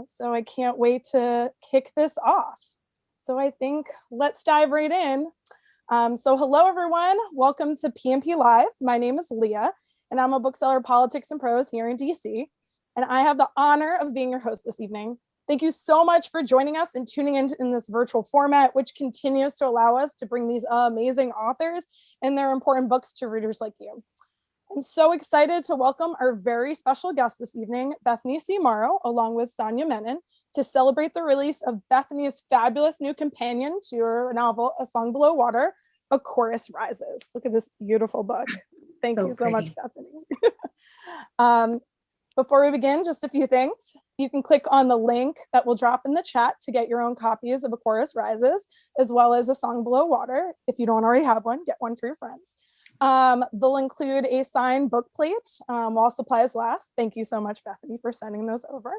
So I can't wait to kick this off. So I think let's dive right in. So hello, everyone. Welcome to PMP Live. My name is Leah, and I'm a bookseller, politics and prose here in DC. And I have the honor of being your host this evening. Thank you so much for joining us and tuning in this virtual format, which continues to allow us to bring these amazing authors and their important books to readers like you. I'm so excited to welcome our very special guest this evening, Bethany C. Morrow, along with Sandhya Menon, to celebrate the release of Bethany's fabulous new companion to her novel, A Song Below Water, A Chorus Rises. Look at this beautiful book. Thank you so much, Bethany. Before we begin, just a few things. You can click on the link that will drop in the chat to get your own copies of A Chorus Rises, as well as A Song Below Water. If you don't already have one, get one for your friends. They'll include a signed book plate while supplies last. Thank you so much, Bethany, for sending those over.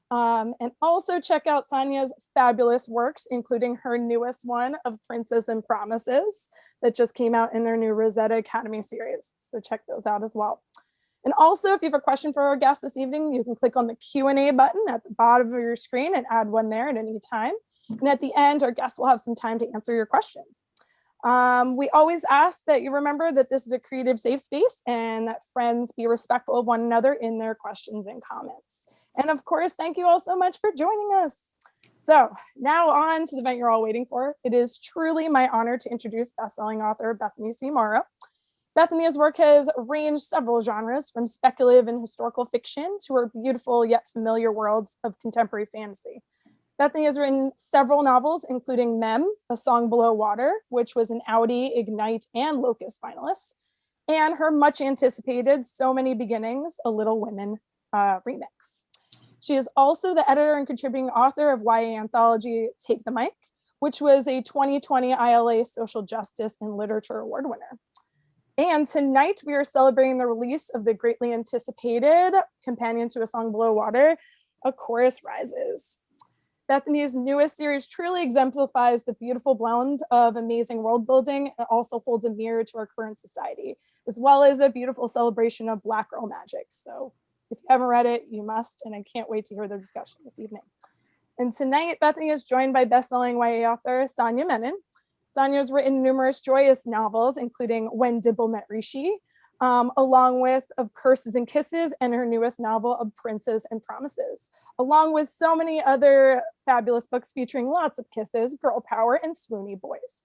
And also check out Sandhya's fabulous works, including her newest one of Princes and Promises that just came out in their new Rosetta Academy series. So check those out as well. And also, if you have a question for our guest this evening, you can click on the Q&A button at the bottom of your screen and add one there at any time. And at the end, our guests will have some time to answer your questions. We always ask that you remember that this is a creative safe space and that friends be respectful of one another in their questions and comments. And of course, thank you all so much for joining us. So now on to the event you're all waiting for. It is truly my honor to introduce bestselling author Bethany C. Morrow. Bethany's work has ranged several genres, from speculative and historical fiction to her beautiful yet familiar worlds of contemporary fantasy. Bethany has written several novels, including Mem, A Song Below Water, which was an Audi, Ignite, and Locus finalist, and her much anticipated So Many Beginnings, A Little Women remix. She is also the editor and contributing author of YA anthology Take the Mic, which was a 2020 ILA Social Justice and Literature Award winner. And tonight we are celebrating the release of the greatly anticipated companion to A Song Below Water, A Chorus Rises. Bethany's newest series truly exemplifies the beautiful blend of amazing world building and also holds a mirror to our current society, as well as a beautiful celebration of Black girl magic. So if you haven't read it, you must, and I can't wait to hear the discussion this evening. And tonight, Bethany is joined by bestselling YA author Sandhya Menon. Sandhya has written numerous joyous novels, including When Dimple Met Rishi, along with Of Curses and Kisses, and her newest novel of Princes and Promises, along with so many other fabulous books featuring lots of kisses, girl power, and swoony boys.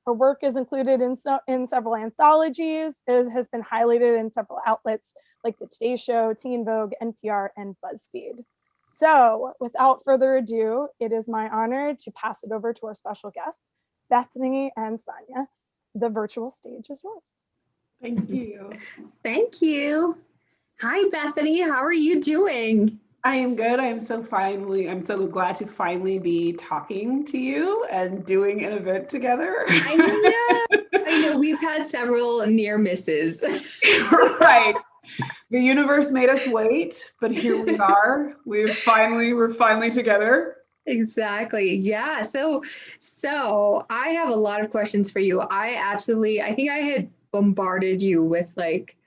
Her work is included in several anthologies. It has been highlighted in several outlets like The Today Show, Teen Vogue, NPR, and BuzzFeed. So without further ado, it is my honor to pass it over to our special guests, Bethany and Sandhya. The virtual stage is yours. Thank you. Thank you. Hi, Bethany. How are you doing? I am good. I'm so glad to finally be talking to you and doing an event together. I know. We've had several near misses. Right. The universe made us wait, but here we are. We're finally together. Exactly. Yeah. So I have a lot of questions for you. I think I had bombarded you with like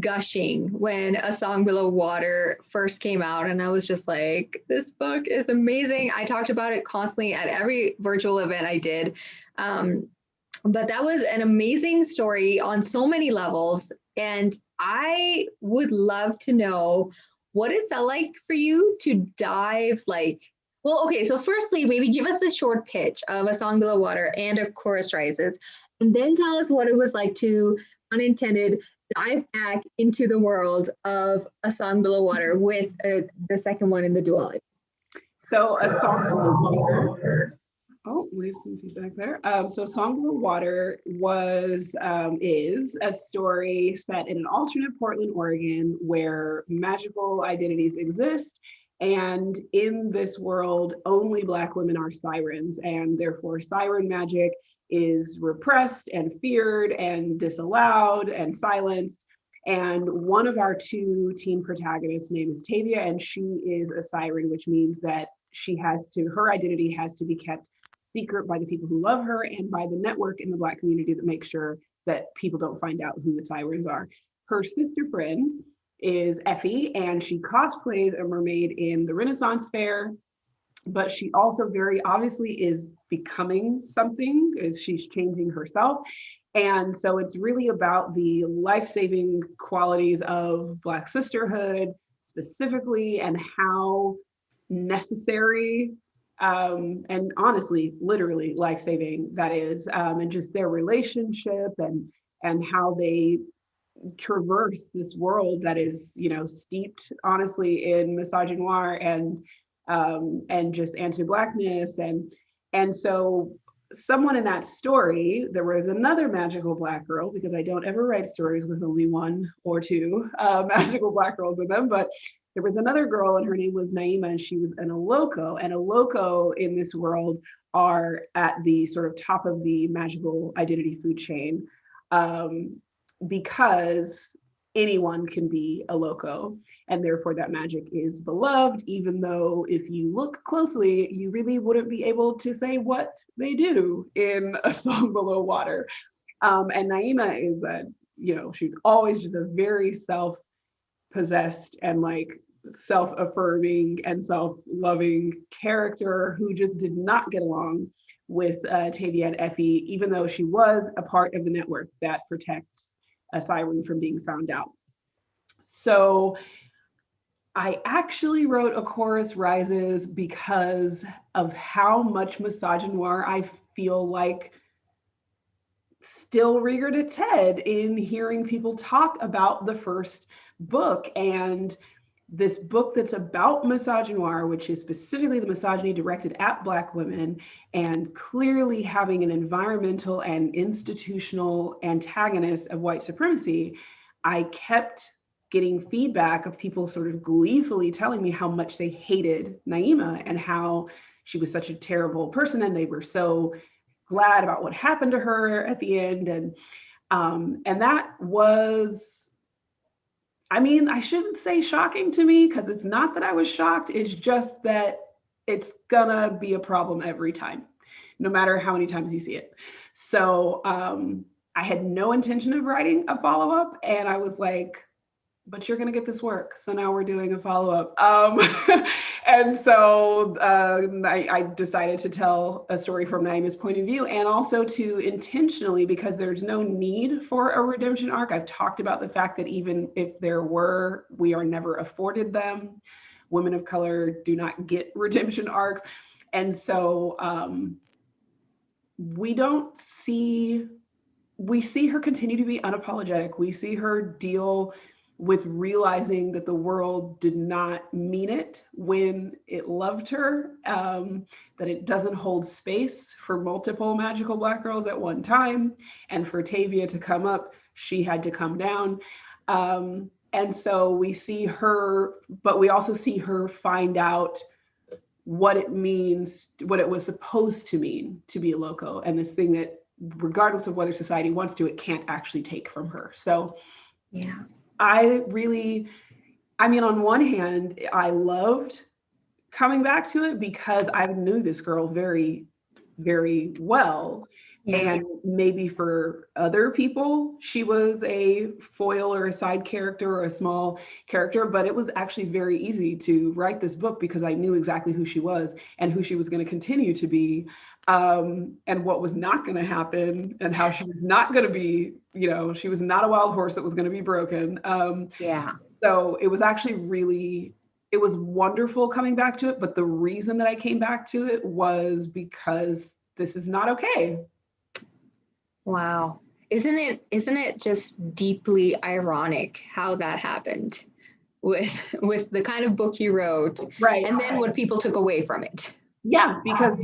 gushing when A Song Below Water first came out, and I was just like, this book is amazing. I talked about it constantly at every virtual event I did, but that was an amazing story on so many levels, and I would love to know what it felt like for you to dive so firstly, maybe give us a short pitch of A Song Below Water and A Chorus Rises, and then tell us what it was like to, unintended, dive back into the world of A Song Below Water with the second one in the duology. So A Song Below Water. Oh, we have some feedback there. So Song Below Water is a story set in an alternate Portland, Oregon, where magical identities exist. And in this world, only Black women are sirens, and therefore siren magic is repressed and feared and disallowed and silenced. And one of our two teen protagonists' name is Tavia, and she is a siren, which means that her identity has to be kept secret by the people who love her and by the network in the Black community that makes sure that people don't find out who the sirens are. Her sister friend is Effie, and she cosplays a mermaid in the Renaissance Fair, but she also very obviously is becoming something, is she's changing herself. And so it's really about the life-saving qualities of Black sisterhood specifically, and how necessary and honestly, literally life-saving that is, and just their relationship, and how they traverse this world that is, steeped honestly in misogynoir and just anti-Blackness. And so someone in that story, there was another magical Black girl, because I don't ever write stories with only one or two magical Black girls in them, but there was another girl and her name was Naema, and she was an Eloko. And Eloko in this world are at the sort of top of the magical identity food chain, because anyone can be a Eloko, and therefore that magic is beloved, even though if you look closely, you really wouldn't be able to say what they do in A Song Below Water. And Naema is she's always just a very self-possessed and like self-affirming and self-loving character who just did not get along with Tavia and Effie, even though she was a part of the network that protects Siren from being found out. So I actually wrote A Chorus Rises because of how much misogynoir I feel like still reared its head in hearing people talk about the first book. And this book that's about misogynoir, which is specifically the misogyny directed at Black women, and clearly having an environmental and institutional antagonist of white supremacy, I kept getting feedback of people sort of gleefully telling me how much they hated Naema and how she was such a terrible person, and they were so glad about what happened to her at the end. And that was, I mean, I shouldn't say shocking to me, because it's not that I was shocked. It's just that it's gonna be a problem every time, no matter how many times you see it. So I had no intention of writing a follow-up, and I was like, but you're going to get this work. So now we're doing a follow-up. And so I decided to tell a story from Naema's point of view, and also to intentionally, because there's no need for a redemption arc. I've talked about the fact that even if there were, we are never afforded them. Women of color do not get redemption arcs. And so we see her continue to be unapologetic. We see her deal with realizing that the world did not mean it when it loved her, that it doesn't hold space for multiple magical Black girls at one time. And for Tavia to come up, she had to come down. And so we see her, but we also see her find out what it means, what it was supposed to mean to be a Eloko, and this thing that, regardless of whether society wants to, it can't actually take from her. So yeah. I mean, on one hand, I loved coming back to it because I knew this girl very, very well. Yeah. And maybe for other people, she was a foil or a side character or a small character, but it was actually very easy to write this book because I knew exactly who she was and who she was going to continue to be, and what was not going to happen, and how she was not going to be, she was not a wild horse that was going to be broken. So it was actually it was wonderful coming back to it. But the reason that I came back to it was because this is not okay. Wow. Isn't it just deeply ironic how that happened with the kind of book you wrote, right? And then what people took away from it. Yeah, because,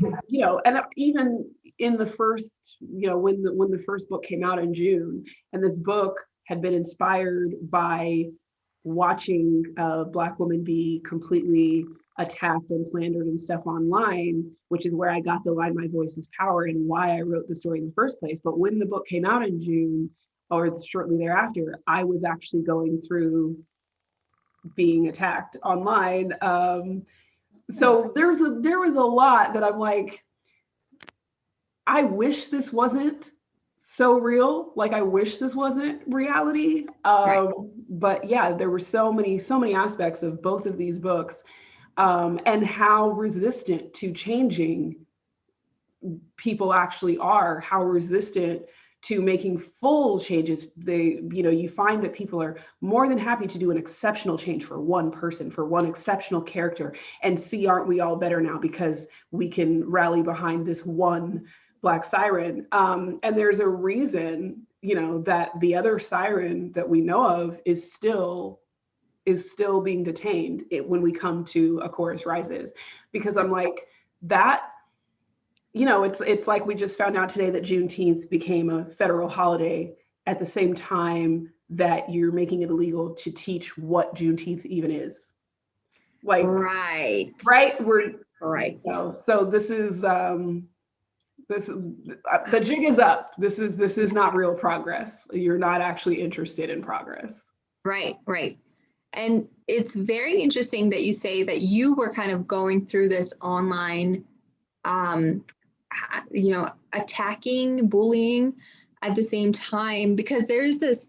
and even in the first, when the first book came out in June, and this book had been inspired by watching a Black woman be completely attacked and slandered and stuff online, which is where I got the line, "My voice is power," and why I wrote the story in the first place. But when the book came out in June, or shortly thereafter, I was actually going through being attacked online. So there was a lot that I'm like, I wish this wasn't so real. Like, I wish this wasn't reality. Right. But yeah, there were so many aspects of both of these books, and how resistant to changing people actually are, how resistant to making full changes. You find that people are more than happy to do an exceptional change for one person, for one exceptional character, and see, aren't we all better now because we can rally behind this one Black Siren. And there's a reason, that the other Siren that we know of is still being detained when we come to A Chorus Rises, because I'm like, that, it's like we just found out today that Juneteenth became a federal holiday at the same time that you're making it illegal to teach what Juneteenth even is. Like, Right. We're Right. So this is the jig is up. This is not real progress. You're not actually interested in progress. Right. And it's very interesting that you say that you were kind of going through this online, attacking, bullying at the same time, because there's this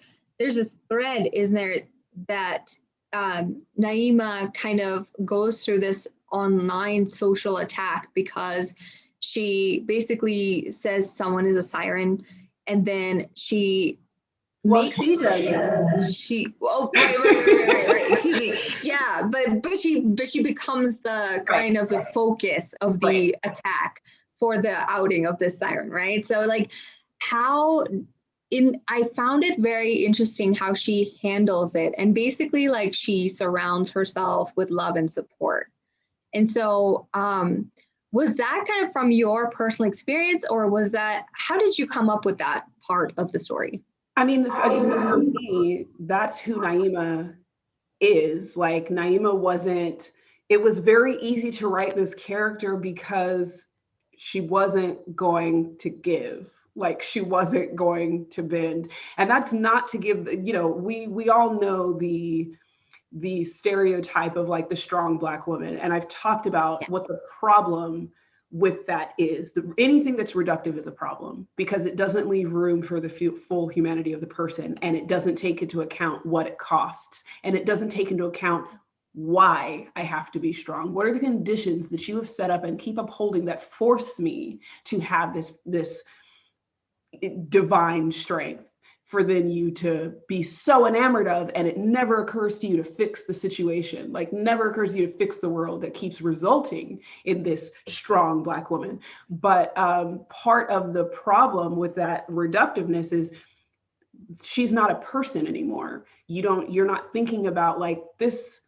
thread, isn't there, that Naema kind of goes through this online social attack because she basically says someone is a siren, and then she Right. Excuse me. Yeah, but she becomes the kind of the focus of the attack for the outing of this siren, right? So like, I found it very interesting how she handles it, and basically like she surrounds herself with love and support. And so was that kind of from your personal experience, or how did you come up with that part of the story? I mean, for me, that's who Naema is. Like, Naema it was very easy to write this character because she wasn't going to give. Like, she wasn't going to bend. And that's not to give, we all know the stereotype of like the strong Black woman. And I've talked about what the problem with that is. Anything that's reductive is a problem because it doesn't leave room for the full humanity of the person, and it doesn't take into account what it costs, and it doesn't take into account why I have to be strong. What are the conditions that you have set up and keep upholding that force me to have this divine strength for then you to be so enamored of, and it never occurs to you to fix the situation, like never occurs to you to fix the world that keeps resulting in this strong Black woman. But part of the problem with that reductiveness is she's not a person anymore. You're not thinking about like, this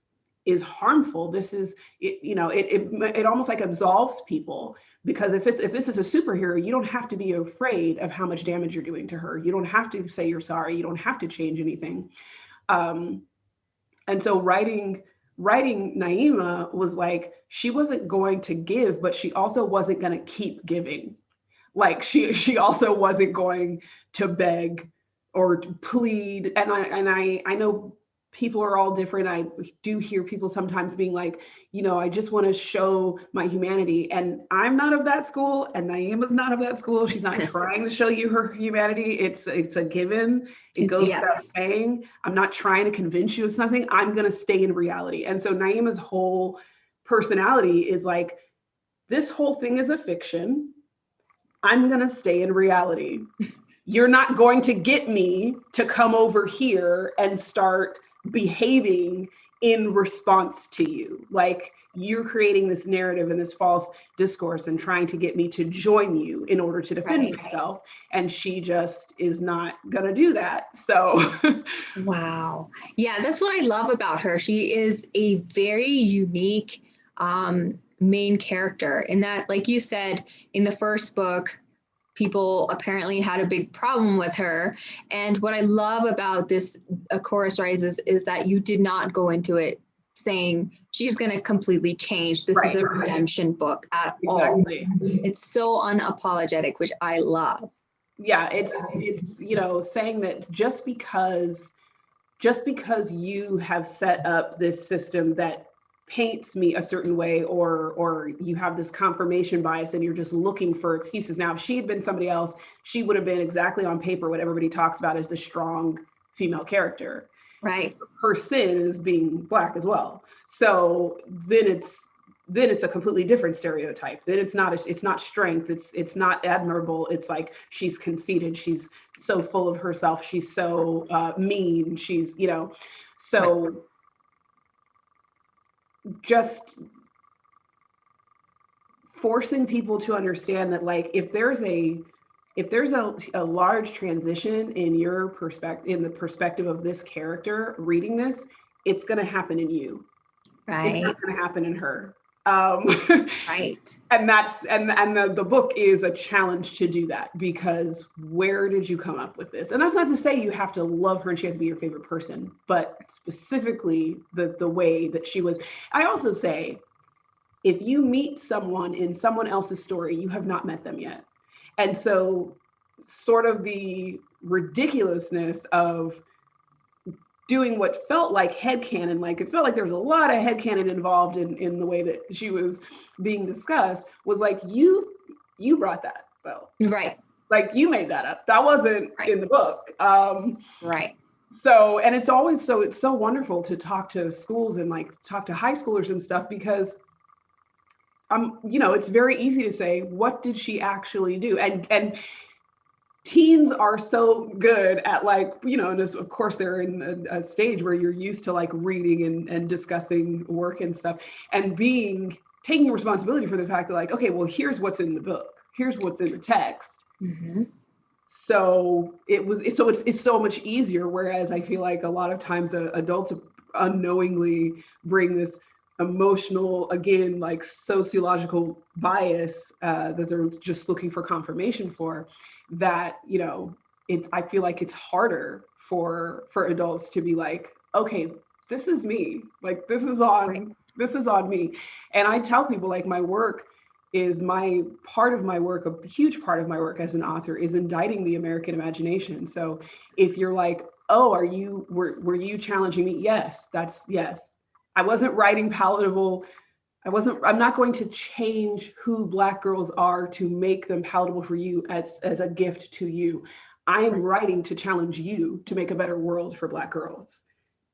is harmful. This is, it almost like absolves people, because if this is a superhero, you don't have to be afraid of how much damage you're doing to her. You don't have to say you're sorry. You don't have to change anything. And so writing Naema was like, she wasn't going to give, but she also wasn't going to keep giving. Like, she also wasn't going to beg or plead. And I know people are all different. I do hear people sometimes being like, I just want to show my humanity. And I'm not of that school, and Naema's not of that school. She's not trying to show you her humanity. It's a given. It goes without saying. I'm not trying to convince you of something. I'm going to stay in reality. And so Naema's whole personality is like, this whole thing is a fiction. I'm going to stay in reality. You're not going to get me to come over here and start behaving in response to you. Like, you're creating this narrative and this false discourse and trying to get me to join you in order to defend myself. And she just is not going to do that. So. Wow. Yeah, that's what I love about her. She is a very unique main character in that, like you said, in the first book, people apparently had a big problem with her. And what I love about this A Chorus Rises is that you did not go into it saying she's going to completely change. This is a redemption book at all. It's so unapologetic, which I love. Yeah, it's saying that just because you have set up this system that paints me a certain way, or you have this confirmation bias and you're just looking for excuses. Now, if she had been somebody else, she would have been exactly on paper what everybody talks about as the strong female character. Right. Her sin is being Black as well. So then it's a completely different stereotype. Then it's not strength. It's not admirable. It's like she's conceited. She's so full of herself. She's so mean. She's, so Right. just forcing people to understand that, like, if there's a large transition in your perspective, in the perspective of this character reading this, it's going to happen in you. Right. It's not going to happen in her. Right. And the book is a challenge to do that, because where did you come up with this? And that's not to say you have to love her and she has to be your favorite person, but specifically the way that she was. I also say, if you meet someone in someone else's story, you have not met them yet. And so sort of the ridiculousness of doing what felt like headcanon, like it felt like there was a lot of headcanon involved in the way that she was being discussed, was like, you brought that, though. Right. Like, you made that up. That wasn't in the book. Right. So, and it's so wonderful to talk to schools and like talk to high schoolers and stuff, because it's very easy to say, what did she actually do? And teens are so good at, like, and of course they're in a stage where you're used to like reading and discussing work and stuff, and taking responsibility for the fact that, like, okay, well, here's what's in the book. Here's what's in the text. Mm-hmm. So it's so much easier. Whereas I feel like a lot of times adults unknowingly bring this emotional, again, like sociological bias that they're just looking for confirmation for, that, I feel like it's harder for adults to be like, okay, this is me. Like, this is on me. And I tell people, like, my work is a huge part of my work as an author is indicting the American imagination. So if you're like, oh, were you challenging me? Yes. I wasn't writing palatable. I'm not going to change who Black girls are to make them palatable for you as a gift to you. I am writing to challenge you to make a better world for Black girls.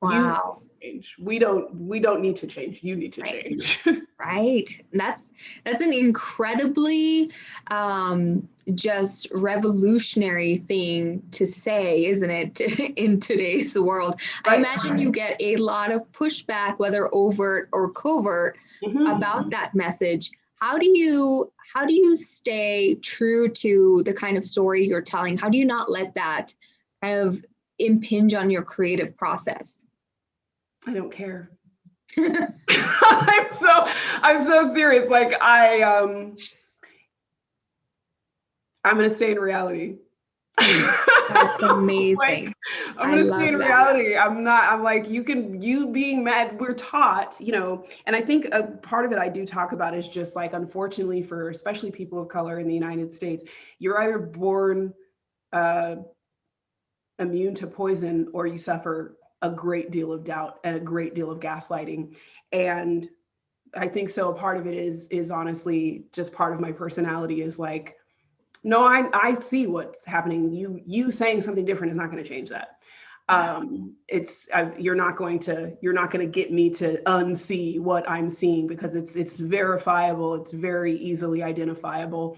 Wow. Change. We don't need to change. You need to change. Right. That's an incredibly just revolutionary thing to say, isn't it, in today's world? Right. I imagine you get a lot of pushback, whether overt or covert, about that message. How do you stay true to the kind of story you're telling? How do you not let that kind of impinge on your creative process? I don't care. I'm so serious. Like, I'm going to stay in reality. That's amazing. Like, I'm going to stay in reality. I'm like, you being mad, we're taught, and I think a part of it I do talk about is just like, unfortunately for especially people of color in the United States, you're either born immune to poison, or you suffer a great deal of doubt and a great deal of gaslighting. And I think so a part of it is honestly just part of my personality is like, no, I see what's happening. You saying something different is not going to change that. You're not going to get me to unsee what I'm seeing, because it's verifiable. It's very easily identifiable.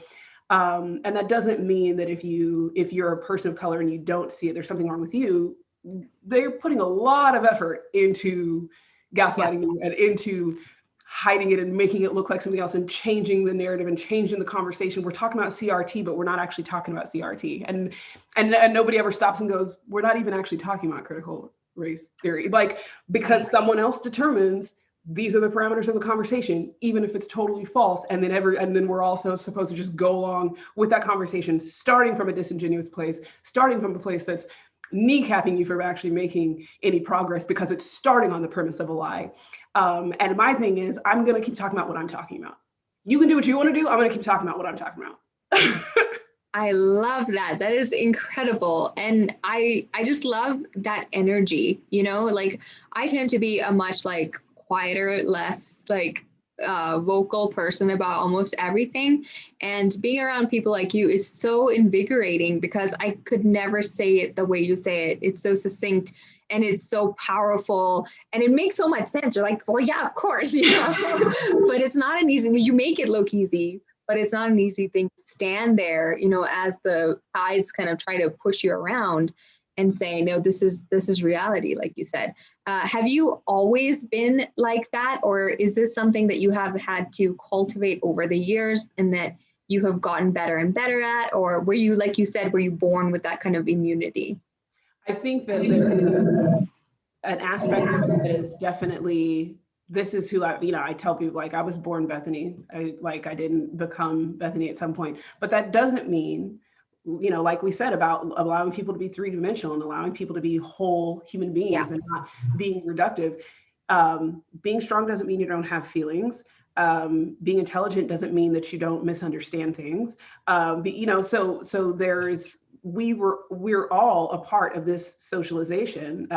And that doesn't mean that if you're a person of color and you don't see it, there's something wrong with you. They're putting a lot of effort into gaslighting you and into hiding it and making it look like something else and changing the narrative and changing the conversation. We're talking about CRT, but we're not actually talking about CRT. And nobody ever stops and goes, we're not even actually talking about critical race theory. Like, because someone else determines these are the parameters of the conversation, even if it's totally false. And then we're also supposed to just go along with that conversation, starting from a disingenuous place, starting from a place that's kneecapping you from actually making any progress, because it's starting on the premise of a lie. And my thing is, I'm going to keep talking about what I'm talking about. You can do what you want to do. I'm going to keep talking about what I'm talking about. I love that. That is incredible. And I just love that energy, like I tend to be a much like quieter, less like vocal person about almost everything. And being around people like you is so invigorating because I could never say it the way you say it. It's so succinct and it's so powerful and it makes so much sense. You're like, well, yeah, of course, you know, but it's not an easy, you make it look easy, but it's not an easy thing to stand there, you know, as the tides kind of try to push you around and say, no, this is reality, like you said. Have you always been like that? Or is this something that you have had to cultivate over the years and that you have gotten better and better at? Or were you, like you said, were you born with that kind of immunity? I think that there's an aspect of it that is definitely, this is who I tell people, like, I was born Bethany. I didn't become Bethany at some point, but that doesn't mean, like we said about allowing people to be three-dimensional and allowing people to be whole human beings and not being reductive. Being strong doesn't mean you don't have feelings. Being intelligent doesn't mean that you don't misunderstand things. So we're all a part of this socialization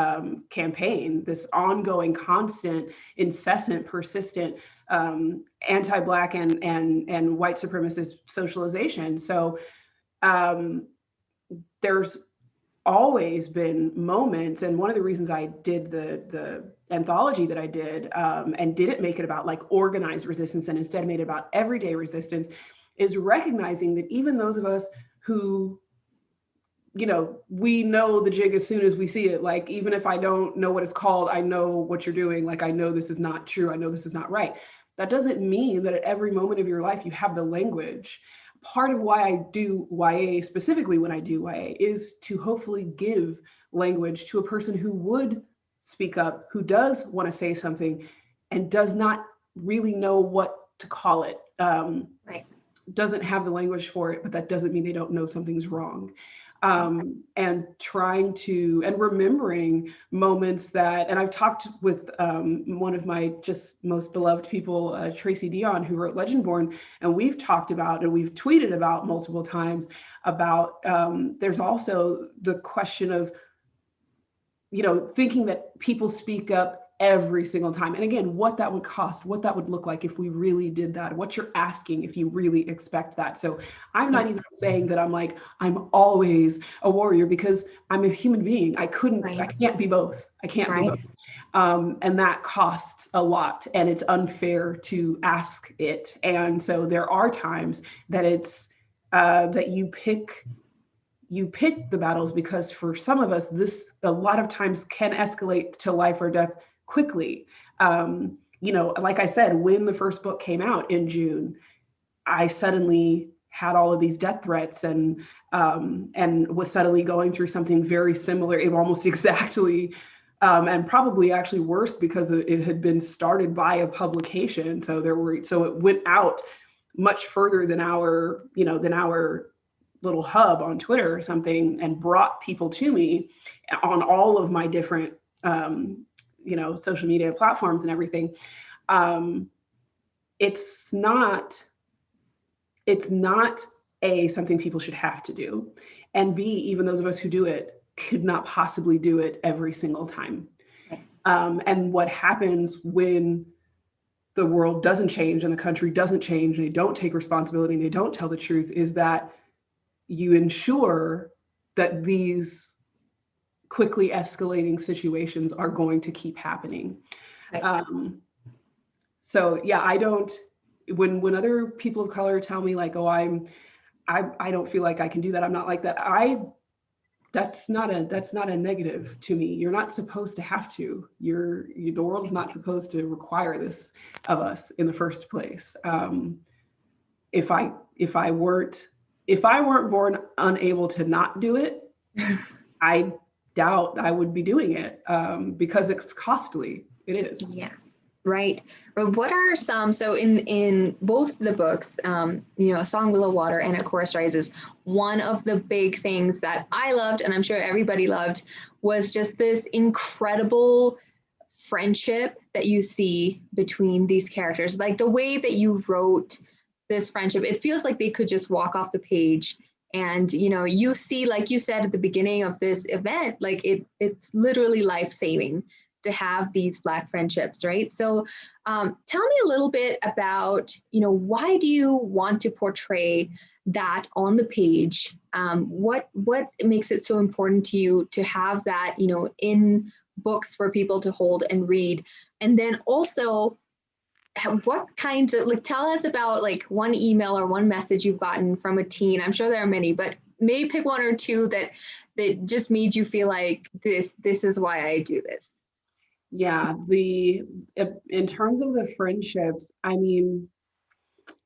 campaign, this ongoing, constant, incessant, persistent anti-Black and white supremacist socialization. So there's always been moments, and one of the reasons I did the anthology that I did and didn't make it about like organized resistance and instead made it about everyday resistance is recognizing that even those of us who, we know the jig as soon as we see it, like even if I don't know what it's called, I know what you're doing, like I know this is not true, I know this is not right. That doesn't mean that at every moment of your life you have the language. Part of why I do YA, specifically when I do YA, is to hopefully give language to a person who would speak up, who does want to say something and does not really know what to call it. Right. Doesn't have the language for it, but that doesn't mean they don't know something's wrong. And trying to, and remembering moments that, and I've talked with one of my just most beloved people, Tracy Dion, who wrote Legendborn, and we've talked about, and we've tweeted about multiple times about, there's also the question of, thinking that people speak up every single time. And again, what that would cost, what that would look like if we really did that, what you're asking if you really expect that. So I'm not even saying that I'm always a warrior, because I'm a human being. I can't be both. I can't be both. And that costs a lot, and it's unfair to ask it. And so there are times that it's that you pick the battles, because for some of us, this a lot of times can escalate to life or death quickly. Like I said, when the first book came out in June, I suddenly had all of these death threats and was suddenly going through something very similar, almost exactly, and probably actually worse because it had been started by a publication. So it went out much further than our little hub on Twitter or something, and brought people to me on all of my different social media platforms and everything. It's not something people should have to do, and B, even those of us who do it could not possibly do it every single time. And what happens when the world doesn't change and the country doesn't change, and they don't take responsibility and they don't tell the truth, is that you ensure that these quickly escalating situations are going to keep happening. Right. So yeah, I don't, when other people of color tell me like, oh, I don't feel like I can do that, I'm not like that, that's not a negative to me. You're not supposed to have to. The world is not supposed to require this of us in the first place. If I weren't born unable to not do it, I doubt I would be doing it, because it's costly. It is. Yeah. Right. What are some, so in both the books, A Song Below Water and A Chorus Rises, one of the big things that I loved, and I'm sure everybody loved, was just this incredible friendship that you see between these characters. Like the way that you wrote this friendship, it feels like they could just walk off the page. And, you see, like you said at the beginning of this event, like it's literally life-saving to have these Black friendships, right? So tell me a little bit about, why do you want to portray that on the page? What makes it so important to you to have that, in books for people to hold and read? And then also, what kinds of, tell us about one email or one message you've gotten from a teen. I'm sure there are many, but maybe pick one or two that just made you feel like this is why I do this. Yeah, in terms of the friendships, I mean,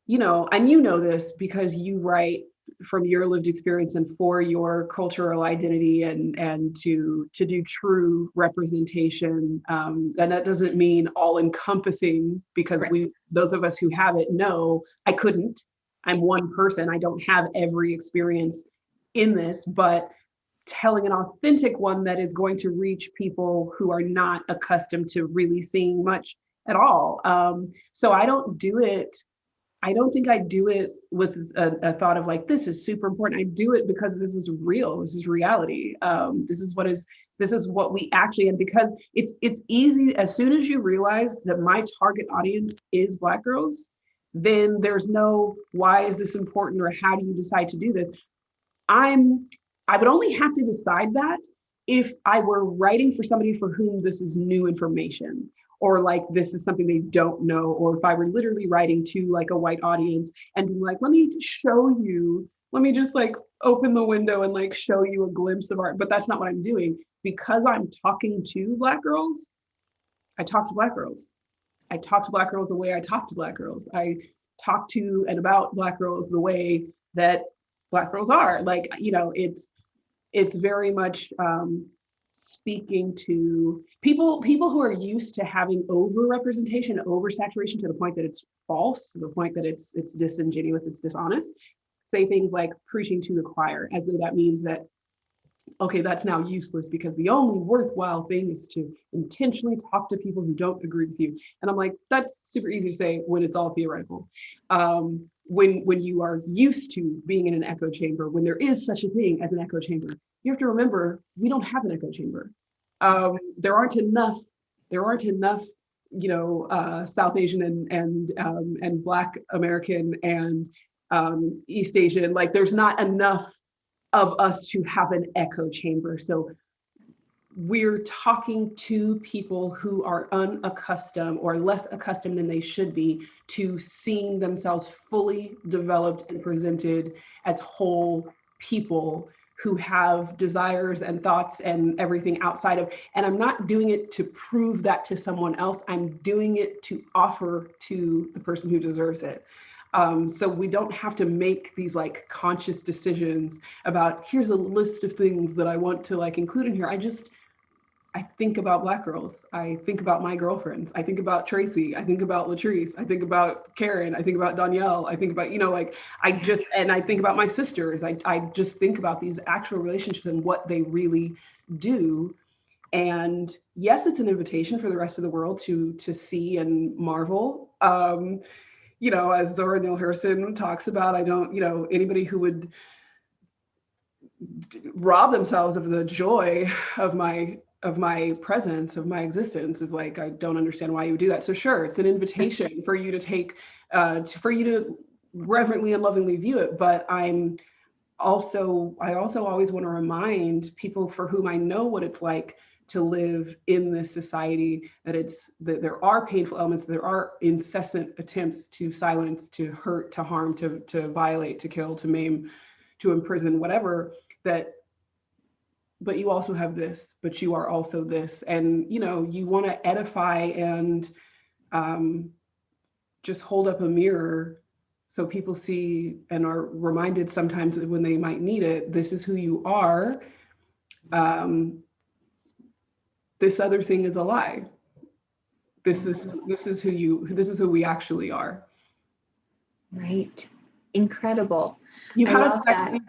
and this because you write from your lived experience and for your cultural identity and to do true representation. And that doesn't mean all encompassing, because Right. those of us who have it know I couldn't. I'm one person. I don't have every experience in this, but telling an authentic one that is going to reach people who are not accustomed to really seeing much at all. So I don't think I do it with a thought of this is super important. I do it because this is real. This is reality. This is what we actually, and because it's easy, as soon as you realize that my target audience is Black girls, then there's no, why is this important, or how do you decide to do this? I would only have to decide that if I were writing for somebody for whom this is new information, or this is something they don't know, or if I were literally writing to a white audience and being let me show you, let me just open the window and show you a glimpse of art. But that's not what I'm doing. Because I'm talking to Black girls, I talk to Black girls. I talk to Black girls the way I talk to Black girls. I talk to and about Black girls the way that Black girls are. It's very much speaking to people who are used to having over-representation, over-saturation to the point that it's false, to the point that it's disingenuous, it's dishonest, say things like preaching to the choir, as though that means that, okay, that's now useless because the only worthwhile thing is to intentionally talk to people who don't agree with you. And I'm that's super easy to say when it's all theoretical. When you are used to being in an echo chamber, when there is such a thing as an echo chamber, you have to remember we don't have an echo chamber. There aren't enough, South Asian and Black American and East Asian, there's not enough of us to have an echo chamber. So we're talking to people who are unaccustomed or less accustomed than they should be to seeing themselves fully developed and presented as whole people who have desires and thoughts and everything outside of, and I'm not doing it to prove that to someone else. I'm doing it to offer to the person who deserves it. So we don't have to make these conscious decisions about, here's a list of things that I want to include in here. I think about Black girls. I think about my girlfriends. I think about Tracy. I think about Latrice. I think about Karen. I think about Danielle. I think about, and I think about my sisters. I just think about these actual relationships and what they really do. And yes, it's an invitation for the rest of the world to see and marvel. As Zora Neale Hurston talks about, I don't, anybody who would rob themselves of the joy of my presence, of my existence, is I don't understand why you would do that. So sure, it's an invitation for you to take, for you to reverently and lovingly view it. But I also always want to remind people for whom I know what it's like to live in this society, that there are painful elements, there are incessant attempts to silence, to hurt, to harm, to violate, to kill, to maim, to imprison, whatever, but you also have this, but you are also this. And, you want to edify and just hold up a mirror so people see and are reminded sometimes when they might need it, this is who you are. This other thing is a lie. This is who we actually are. Right. Incredible. You I love that.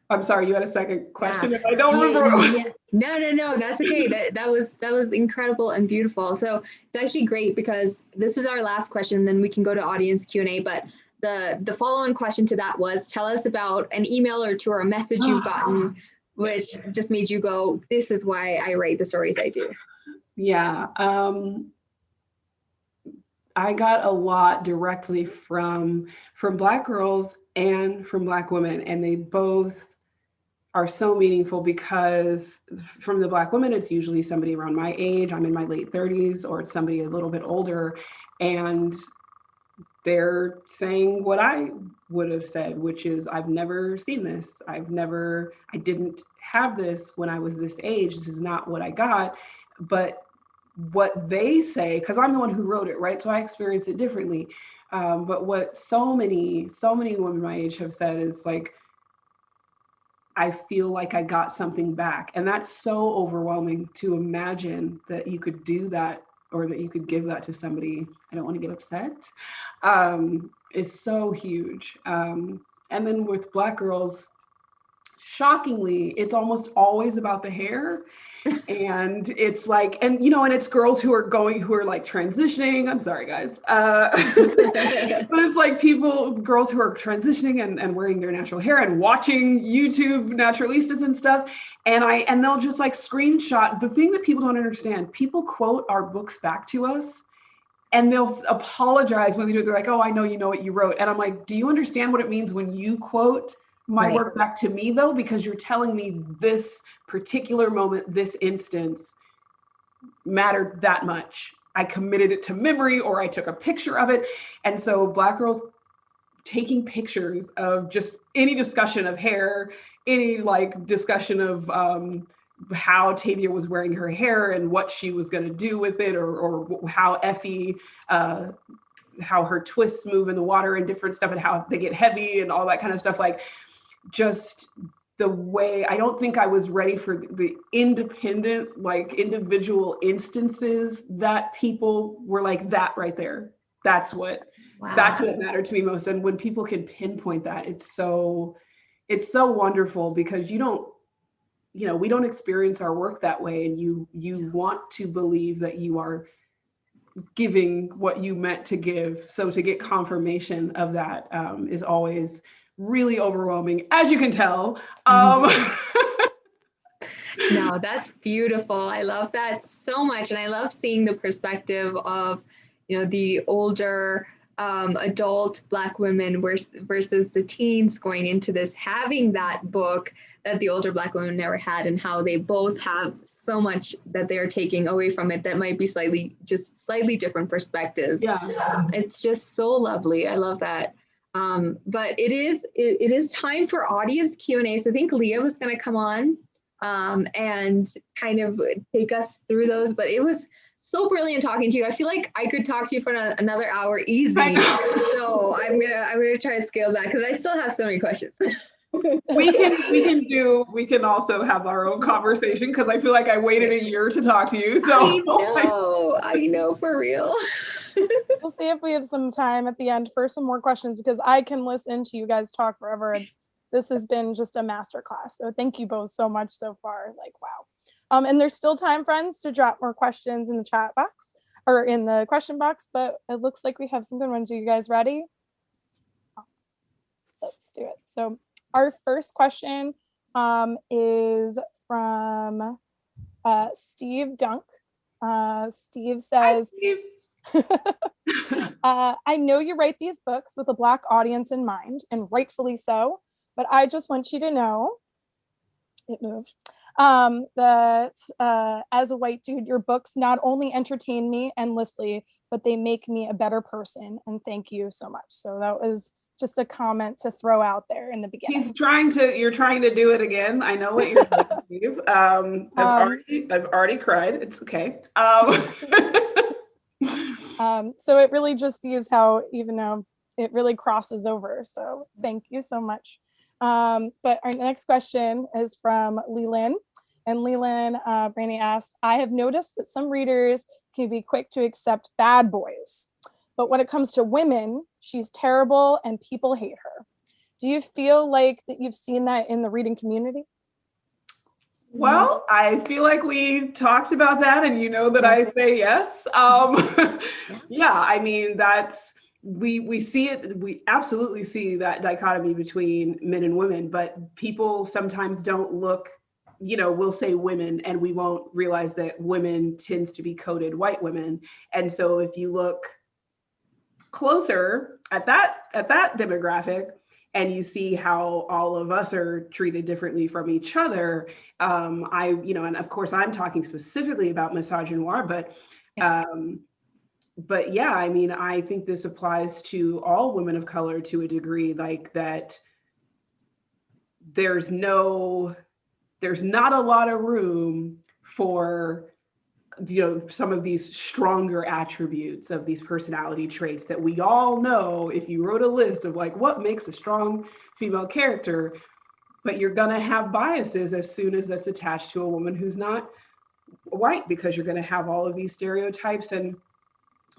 I'm sorry, you had a second question. Yeah. If I don't remember. Yeah. No, that's okay. That was incredible and beautiful. So it's actually great because this is our last question, then we can go to audience Q&A. But the follow-on question to that was, tell us about an email or two or a message you've gotten which just made you go, this is why I write the stories I do. Yeah. I got a lot directly from Black girls and from Black women, and they both are so meaningful because from the Black women, it's usually somebody around my age. I'm in my late 30s, or it's somebody a little bit older, and they're saying what I would have said, which is, I've never seen this. I didn't have this when I was this age. This is not what I got. But what they say, because I'm the one who wrote it, right? So I experience it differently. But what so many women my age have said is like, I feel like I got something back. And that's so overwhelming to imagine that you could do that, or that you could give that to somebody. I don't want to get upset. Is so huge. And then with Black girls, shockingly, it's almost always about the hair. And it's like, and it's girls who are like transitioning. I'm sorry, guys. But it's like girls who are transitioning and wearing their natural hair and watching YouTube naturalistas and stuff. And they'll just like screenshot. The thing that people don't understand, people quote our books back to us, and they'll apologize when they do it. They're like, oh, I know you know what you wrote. And I'm like, do you understand what it means when you quote my work back to me, though? Because you're telling me this particular moment, this instance mattered that much. I committed it to memory, or I took a picture of it. And so Black girls taking pictures of just any discussion of hair, any like discussion of how Tavia was wearing her hair and what she was going to do with it, or how Effie, how her twists move in the water and different stuff, and how they get heavy and all that kind of stuff. Like, just the way, I don't think I was ready for the independent, like individual instances that people were like, that right there, that's what mattered to me most. And when people can pinpoint that, it's so wonderful, because we don't experience our work that way. And you want to believe that you are giving what you meant to give. So to get confirmation of that is always really overwhelming, as you can tell. No, that's beautiful. I love that so much. And I love seeing the perspective of, the older adult Black women versus the teens going into this, having that book that the older Black women never had, and how they both have so much that they're taking away from it that might be slightly different perspectives. Yeah. It's just so lovely. I love that. But it is time for audience Q&A. So I think Leah was going to come on and kind of take us through those, but it was so brilliant talking to you. I feel like I could talk to you for another hour easy. So I'm gonna try to scale back, because I still have so many questions. we can also have our own conversation, because I feel like I waited a year to talk to you. So I know for real. We'll see if we have some time at the end for some more questions, because I can listen to you guys talk forever. And this has been just a masterclass. So thank you both so much so far. Like, wow. And there's still time, friends, to drop more questions in the chat box or in the question box, but it looks like we have some good ones. Are you guys ready? Let's do it. So our first question is from Steve Dunk. Steve says, Hi, Steve. I know you write these books with a Black audience in mind, and rightfully so, but I just want you to know, it moved, that as a white dude, your books not only entertain me endlessly, but they make me a better person. And thank you so much. So that was just a comment to throw out there in the beginning. You're trying to do it again. I know what you're doing, Steve. I've already cried. It's okay. So it really just sees how, even though it really crosses over. So thank you so much. But our next question is from Leland. And Leland Brandy asks, I have noticed that some readers can be quick to accept bad boys, but when it comes to women, she's terrible and people hate her. Do you feel like that you've seen that in the reading community? Well, I feel like we talked about that, and you know that I say yes. Yeah, I mean, we see it, we absolutely see that dichotomy between men and women, but people sometimes don't look we'll say women and we won't realize that women tends to be coded white women. And so if you look closer at that demographic, and you see how all of us are treated differently from each other. And of course I'm talking specifically about misogynoir, but yeah, I mean, I think this applies to all women of color to a degree, like that there's not a lot of room for some of these stronger attributes of these personality traits that we all know. If you wrote a list of like what makes a strong female character, but you're gonna have biases as soon as that's attached to a woman who's not white, because you're gonna have all of these stereotypes and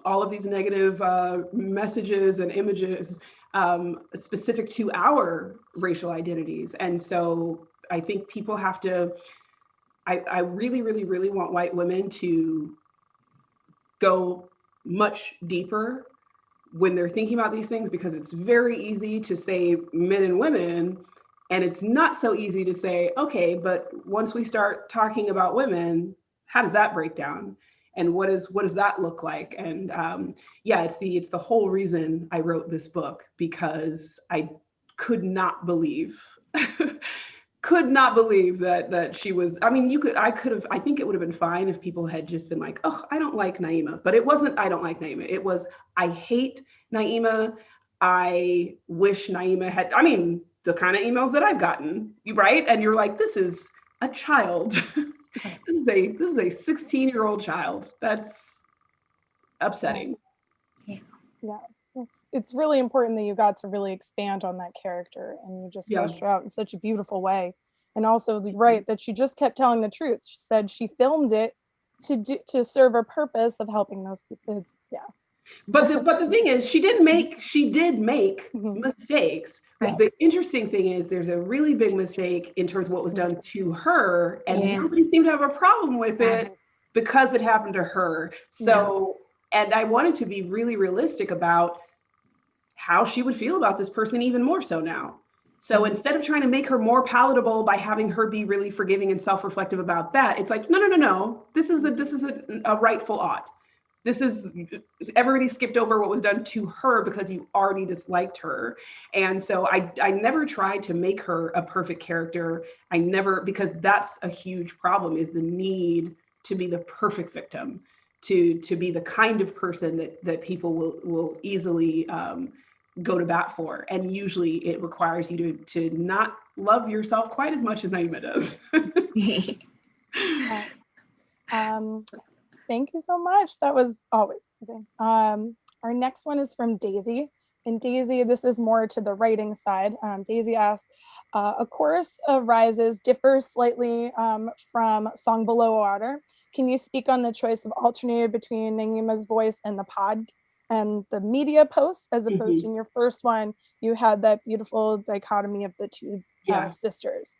all of these negative messages and images specific to our racial identities. And so I think people have to, I really, really, really want white women to go much deeper when they're thinking about these things, because it's very easy to say men and women, and it's not so easy to say, okay, but once we start talking about women, how does that break down? And what does that look like? And it's the whole reason I wrote this book, because I could not believe that she was, I mean, I think it would have been fine if people had just been like, oh, I don't like Naema, but it wasn't, I don't like Naema. It was, I hate Naema. I wish Naema had, I mean, the kind of emails that I've gotten, right? And you're like, this is a child. This is a 16-year-old child. That's upsetting. Yeah. It's really important that you got to really expand on that character, and you just fleshed her out in such a beautiful way. And also, right, that she just kept telling the truth. She said she filmed it to serve a purpose of helping those kids. Yeah. But the thing is, she did make mistakes. Right. The interesting thing is there's a really big mistake in terms of what was done to her, and nobody seemed to have a problem with it because it happened to her. So, and I wanted to be really realistic about how she would feel about this person even more so now. So instead of trying to make her more palatable by having her be really forgiving and self-reflective about that, it's like, no. This is a rightful ought. Everybody skipped over what was done to her because you already disliked her. And so I never tried to make her a perfect character. Because that's a huge problem, is the need to be the perfect victim, to be the kind of person that people will easily go to bat for. And usually it requires you to not love yourself quite as much as Naema does. Thank you so much. That was always amazing. Our next one is from Daisy. And Daisy, this is more to the writing side. Daisy asks, a chorus of rises differs slightly from Song Below Water. Can you speak on the choice of alternating between Naema's voice and the pod and the media posts, as opposed to in your first one, you had that beautiful dichotomy of the two sisters?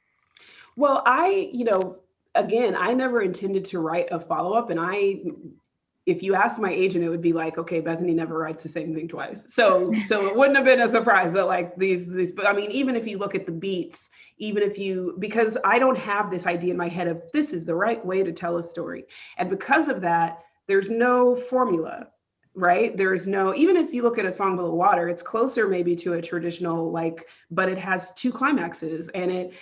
Well, again, I never intended to write a follow-up, and if you asked my agent, it would be like, okay, Bethany never writes the same thing twice. So it wouldn't have been a surprise that like these, but I mean, even if you look at the beats, because I don't have this idea in my head of this is the right way to tell a story. And because of that, there's no formula, right? There's no, even if you look at A Song Below Water, it's closer maybe to a traditional, but it has two climaxes, and it,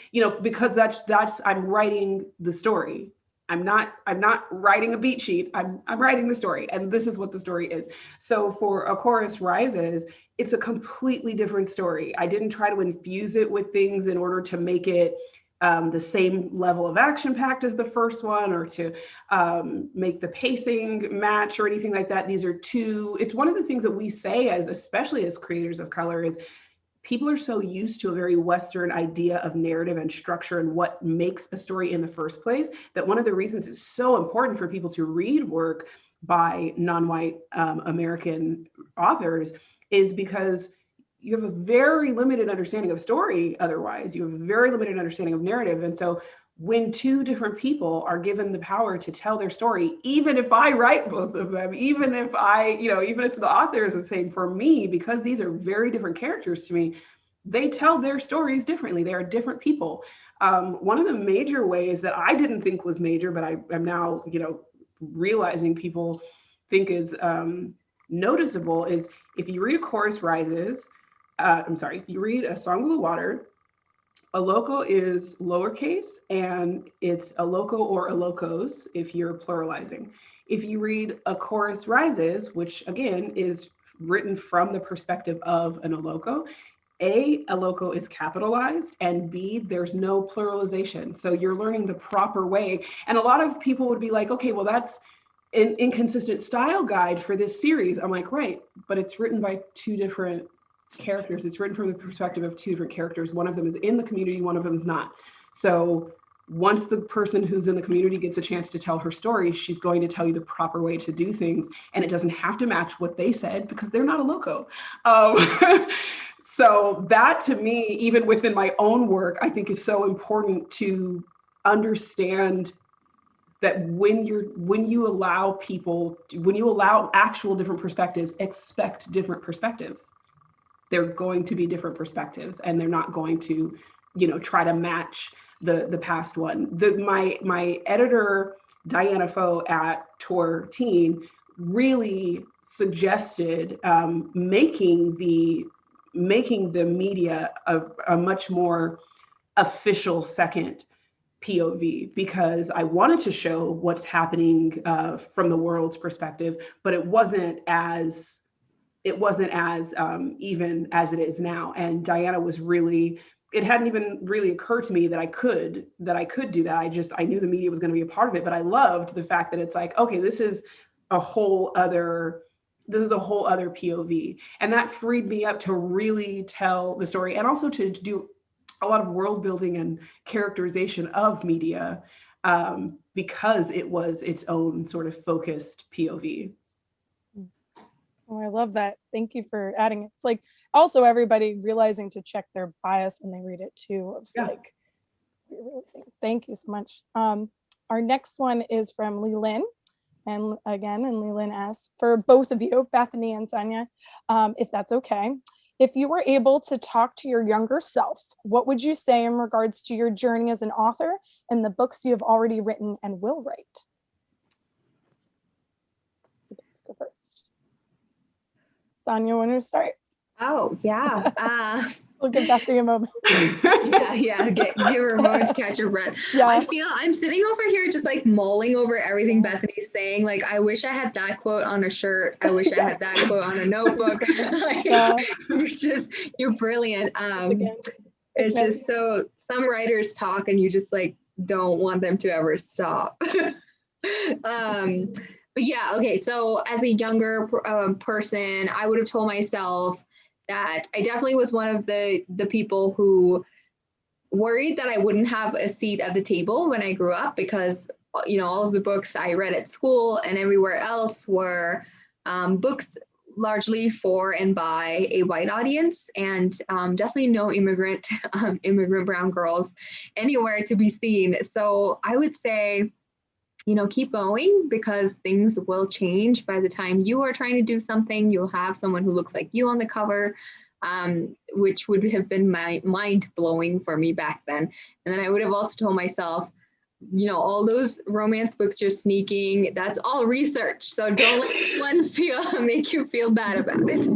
because that's I'm writing the story. I'm not writing a beat sheet. I'm writing the story, and this is what the story is. So for A Chorus Rises, it's a completely different story. I didn't try to infuse it with things in order to make it the same level of action packed as the first one, or to make the pacing match or anything like that. It's one of the things that we say, especially as creators of color, is people are so used to a very Western idea of narrative and structure and what makes a story in the first place, that one of the reasons it's so important for people to read work by non-white American authors is because you have a very limited understanding of story. Otherwise, you have a very limited understanding of narrative. And so when two different people are given the power to tell their story, even if I write both of them, even if the author is the same, for me, because these are very different characters to me, they tell their stories differently. They are different people. One of the major ways that I didn't think was major, but I'm now, realizing people think is noticeable is if you read A Chorus Rises, if you read A Song of the Water, Eloko is lowercase and it's Eloko or Elokos if you're pluralizing. If you read A Chorus Rises, which again is written from the perspective of an Eloko, A, Eloko is capitalized, and B, there's no pluralization. So you're learning the proper way. And a lot of people would be like, okay, well, that's an inconsistent style guide for this series. I'm like, right, but it's written by two different characters. It's written from the perspective of two different characters. One of them is in the community, one of them is not. So once the person who's in the community gets a chance to tell her story, she's going to tell you the proper way to do things. And it doesn't have to match what they said because they're not a loco. So that to me, even within my own work, I think is so important to understand that when you allow actual different perspectives, expect different perspectives. They're going to be different perspectives and they're not going to, try to match the past one. My editor, Diana Foe at Tor Teen, really suggested making the media a much more official second POV, because I wanted to show what's happening from the world's perspective, but it wasn't as even as it is now. And Diana was really, it hadn't even really occurred to me that I could do that. I knew the media was going to be a part of it, but I loved the fact that it's like, okay, this is a whole other POV. And that freed me up to really tell the story and also to do a lot of world building and characterization of media because it was its own sort of focused POV. Oh, I love that. Thank you for adding it. It's like also everybody realizing to check their bias when they read it too. Thank you so much. Our next one is from Leland. And Leland asks, for both of you, Bethany and Sandhya, if that's okay, if you were able to talk to your younger self, what would you say in regards to your journey as an author and the books you have already written and will write? Let's go first. Sandhya, want to start? Oh, yeah. We'll give Bethany a moment. Give her a moment to catch her breath. Yeah. I feel I'm sitting over here just like mulling over everything Bethany's saying. Like, I wish I had that quote on a shirt. I wish I had that quote on a notebook. You're brilliant. It's just so some writers talk and you just like don't want them to ever stop. But yeah, okay. So as a younger person, I would have told myself that I definitely was one of the people who worried that I wouldn't have a seat at the table when I grew up, because, all of the books I read at school and everywhere else were books largely for and by a white audience, and definitely no immigrant brown girls anywhere to be seen. So I would say, keep going, because things will change. By the time you are trying to do something, you'll have someone who looks like you on the cover, which would have been mind-blowing for me back then. And then I would have also told myself, all those romance books you're sneaking, that's all research. So don't let anyone make you feel bad about it.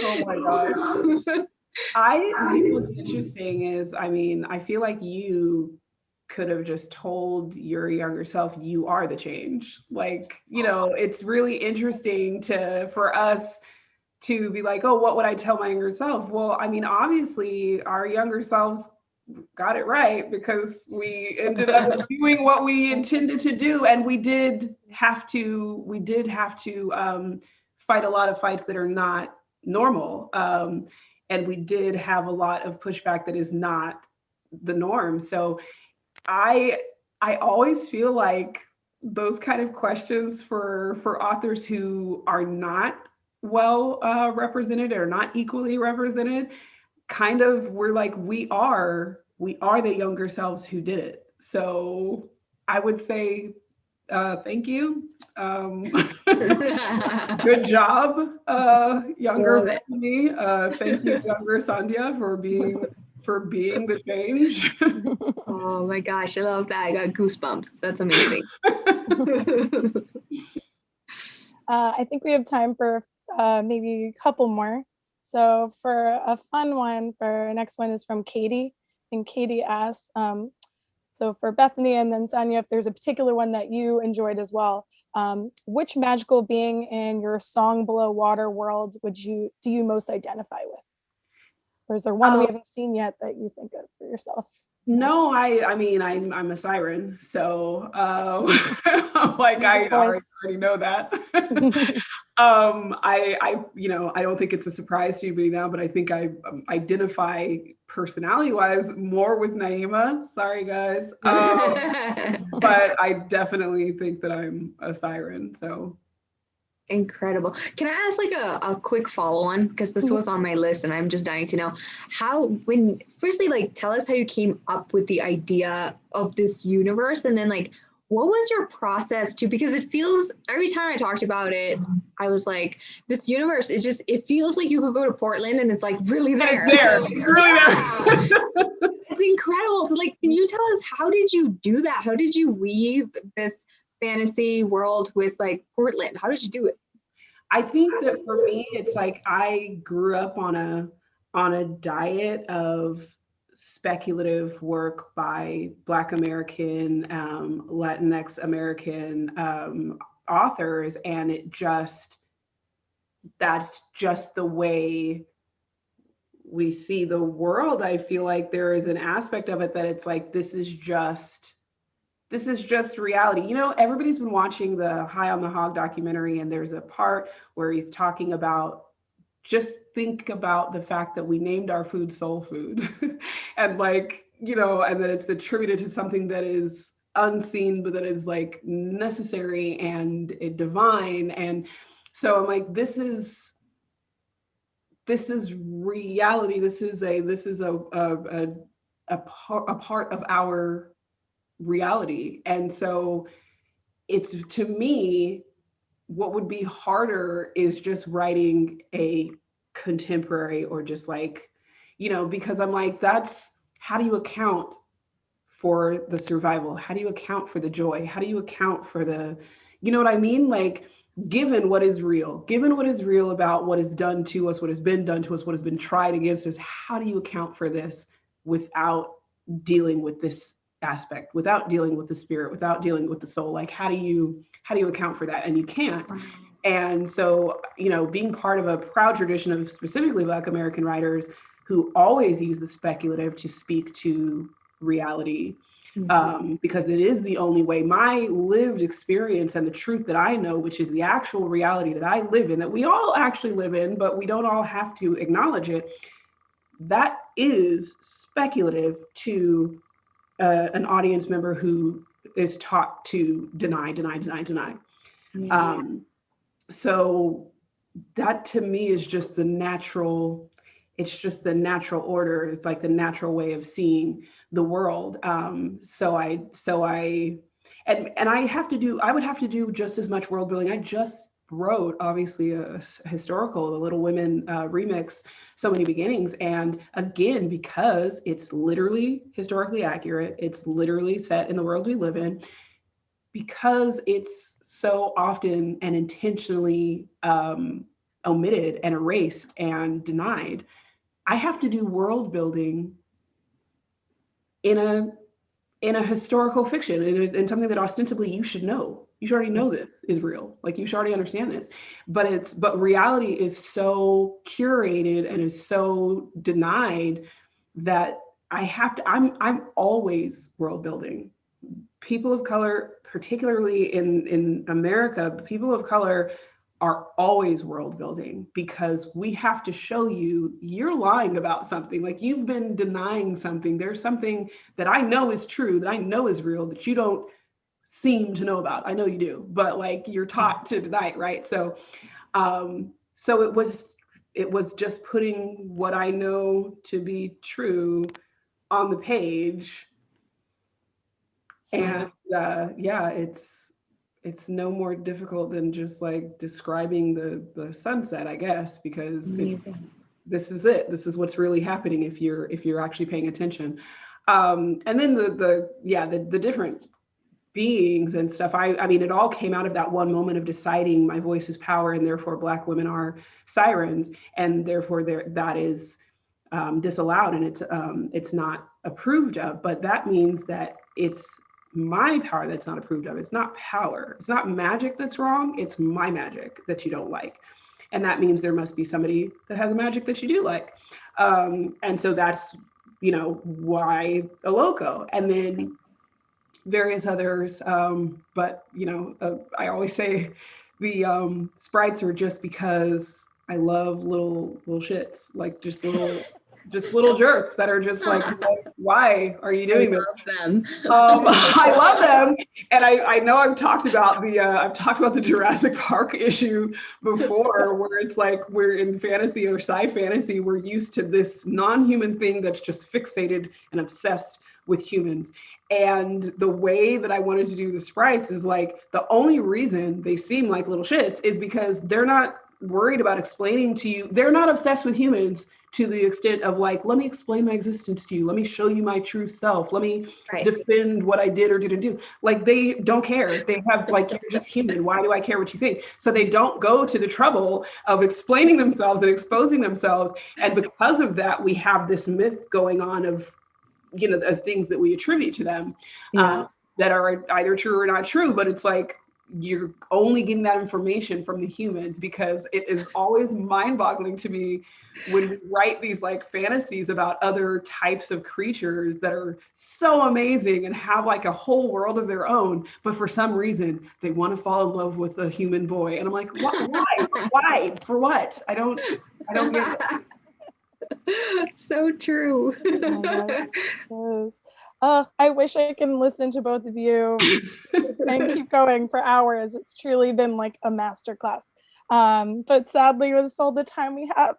Oh my gosh. I think what's interesting is, I feel like you could have just told your younger self, you are the change. Like, it's really interesting for us to be like, oh, what would I tell my younger self? Well, obviously our younger selves got it right, because we ended up doing what we intended to do. And we did have to fight a lot of fights that are not normal. And we did have a lot of pushback that is not the norm. So I always feel like those kind of questions for authors who are not well represented or not equally represented, kind of, we're like, we are the younger selves who did it. So I would say Thank you. Good job, younger Love it. Bethany. Thank you, younger Sandhya, for being the change. Oh my gosh, I love that. I got goosebumps. That's amazing. I think we have time for maybe a couple more. So for a fun one, for our next one is from Katie. And Katie asks, so for Bethany and then Sandhya, if there's a particular one that you enjoyed as well, which magical being in your Song Below Water world do you most identify with? Or is there one that we haven't seen yet that you think of for yourself? No, I mean, I'm a siren, so like I already know that. I don't think it's a surprise to anybody now, but I think I identify personality-wise more with Naema. Sorry, guys, but I definitely think that I'm a siren. So incredible. Can I ask like a quick follow-on, because this was on my list and I'm just dying to know firstly, like, tell us how you came up with the idea of this universe, and then like what was your process to, because it feels, every time I talked about it, I was like, this universe, it feels like you could go to Portland and it's like really there. It's there. So, really there. It's incredible. So like, can you tell us, how did you do that? How did you weave this fantasy world with like Portland? How did you do it? I think that for me, it's like I grew up on a diet of speculative work by Black American, Latinx American authors, and that's just the way we see the world. I feel like there is an aspect of it that it's like, this is just reality. You know, everybody's been watching the High on the Hog documentary, and there's a part where he's talking about, just think about the fact that we named our food soul food and like, you know, and that it's attributed to something that is unseen, but that is like necessary and divine. And so I'm like, this is reality. This is a part of our reality. And so it's, to me, what would be harder is just writing a contemporary, or just like, you know, because I'm like, that's, how do you account for the survival? How do you account for the joy? How do you account for the, you know what I mean? Like, given what is real about what is done to us, what has been done to us, what has been tried against us, how do you account for this without dealing with this aspect, without dealing with the spirit, without dealing with the soul? Like, how do you account for that? And you can't. And so, you know, being part of a proud tradition of specifically Black American writers who always use the speculative to speak to reality, because it is the only way. My lived experience and the truth that I know, which is the actual reality that I live in, that we all actually live in, but we don't all have to acknowledge it, that is speculative to an audience member who is taught to deny. So that to me is just the natural, it's just the natural order. It's like the natural way of seeing the world. So I would have to do just as much world building. I just wrote, obviously, a historical, the Little Women remix, So Many Beginnings. And again, because it's literally historically accurate, it's literally set in the world we live in, because it's so often and intentionally omitted and erased and denied, I have to do world building in a historical fiction, in something that ostensibly you should know. You should already know this is real. Like, you should already understand this. But reality is so curated and is so denied that I'm always world building. People of color, particularly in America, people of color are always world building, because we have to show you're lying about something. Like, you've been denying something. There's something that I know is true, that I know is real, that you don't seem to know about. I know you do, but like, you're taught to deny it, right? So so it was just putting what I know to be true on the page. And yeah, it's no more difficult than just like describing the sunset, I guess, because this is it. This is what's really happening if you're actually paying attention. And then the different beings and stuff. I mean, it all came out of that one moment of deciding my voice is power, and therefore Black women are sirens, and therefore that is disallowed, and it's not approved of. But that means that it's my power that's not approved of. It's not power. It's not magic that's wrong. It's my magic that you don't like. And that means there must be somebody that has a magic that you do like. And so that's, why Eloko. And then various others. But, I always say the sprites are just because I love little shits, like just little jerks that are just like, why are you doing this? I love them. And I know I've talked about the Jurassic Park issue before, where it's like we're in fantasy or sci-fantasy, we're used to this non-human thing that's just fixated and obsessed with humans. And the way that I wanted to do the sprites is like, the only reason they seem like little shits is because they're not worried about explaining to you. They're not obsessed with humans to the extent of like, let me explain my existence to you. Let me show you my true self. Let me defend what I did or didn't do. Like, they don't care. They have like, you're just human. Why do I care what you think? So they don't go to the trouble of explaining themselves and exposing themselves. And because of that, we have this myth going on of, of things that we attribute to them that are either true or not true. But it's like, you're only getting that information from the humans, because it is always mind-boggling to me when we write these like fantasies about other types of creatures that are so amazing and have like a whole world of their own, but for some reason they want to fall in love with a human boy, and I'm like, why for what? I don't get it. So true. I wish I can listen to both of you and keep going for hours. It's truly been like a masterclass. But sadly, it's all the time we have.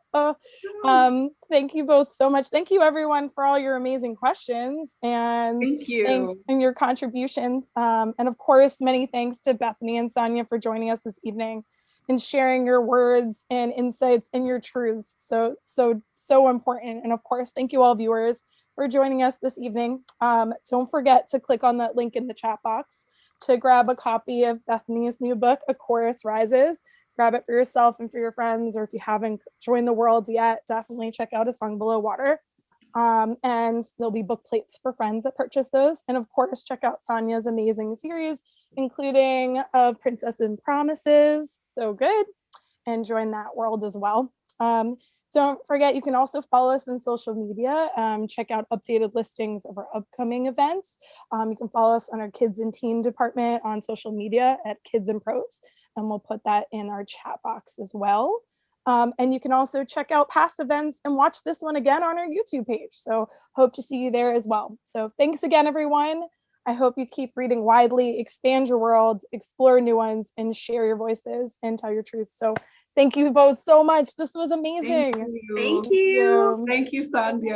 Thank you both so much. Thank you, everyone, for all your amazing questions and thank you and your contributions. And of course, many thanks to Bethany and Sandhya for joining us this evening and sharing your words and insights and your truths. So important. And of course, thank you all viewers for joining us this evening. Don't forget to click on that link in the chat box to grab a copy of Bethany's new book, A Chorus Rises. Grab it for yourself and for your friends, or if you haven't joined the world yet, definitely check out A Song Below Water. And there'll be book plates for friends that purchase those. And of course, check out Sandhya's amazing series, including Princess and Promises, so good, and join that world as well. Don't forget, you can also follow us on social media. Check out updated listings of our upcoming events. You can follow us on our Kids and Teen department on social media at Kids and Prose, and we'll put that in our chat box as well. And you can also check out past events and watch this one again on our YouTube page. So hope to see you there as well. So thanks again, everyone. I hope you keep reading widely, expand your world, explore new ones, and share your voices and tell your truth. So thank you both so much. This was amazing. Thank you. Thank you, Sandhya.